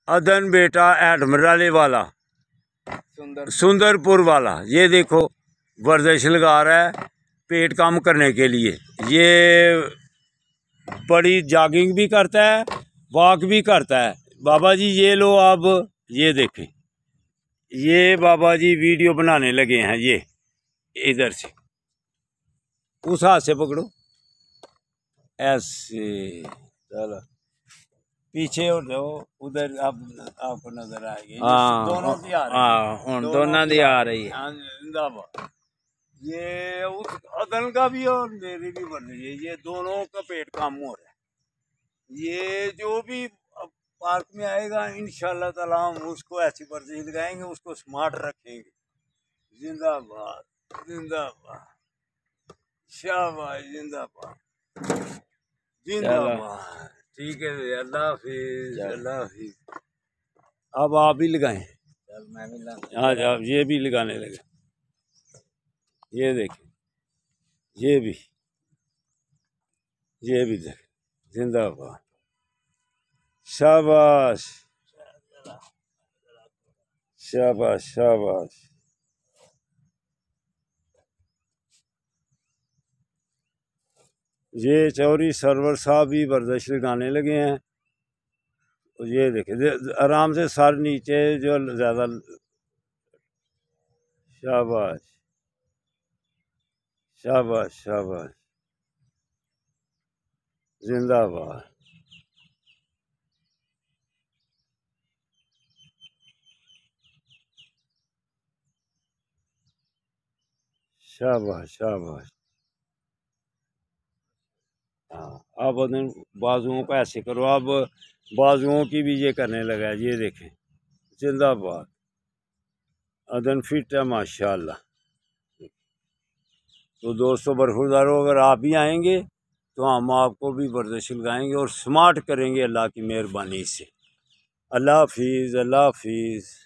अदन बेटा एडमराले वाला सुंदरपुर वाला, ये देखो वर्जिश लगा रहा है पेट कम करने के लिए। ये बड़ी जॉगिंग भी करता है, वॉक भी करता है। बाबा जी ये लो आप, ये देखें, ये बाबा जी वीडियो बनाने लगे हैं। ये इधर से उस हाथ से पकड़ो ऐसे, चलो पीछे हो जाओ, उधर आपको नजर आएगी। दोनों की आ रही है, दोनों की आ रही है। जिंदाबाद। ये उस अदल का भी और मेरी भी बन रही है। ये दोनों का पेट कम हो रहा है। ये जो भी पार्क में आएगा इंशाल्लाह ताला हम उसको ऐसी वर्जिश लगाएंगे, उसको स्मार्ट रखेंगे। जिंदाबाद जिंदाबाद, शाबाश, जिंदाबाद जिंदाबाद। ठीक है, अल्लाह हाफिज, अल्लाह हाफिज। अब आप भी लगाएं। मैं भी आज आप ये भी लगाने लगे। ये देखें, ये भी देखें। जिंदाबाद, शाबाश शाबाश शाबाश। ये चौधरी सरवर साहब भी वर्जिश लगाने लगे हैं। ये देखें आराम से सर नीचे जो ज़्यादा, शाबाश शाबाश शाबाश, जिंदाबाद, शाबाश शाबाश। हाँ, अब बाजुओं को ऐसे करो। अब बाजुओं की भी ये करने लगा है। ये देखें, जिंदाबाद, अदन फिट है माशाल्लाह। तो दोस्तों बरखुरदारों, अगर आप भी आएंगे तो हम आपको भी वर्जिश लगाएंगे और स्मार्ट करेंगे अल्लाह की मेहरबानी से। अल्लाह हाफिज़, अल्लाह हाफिज़।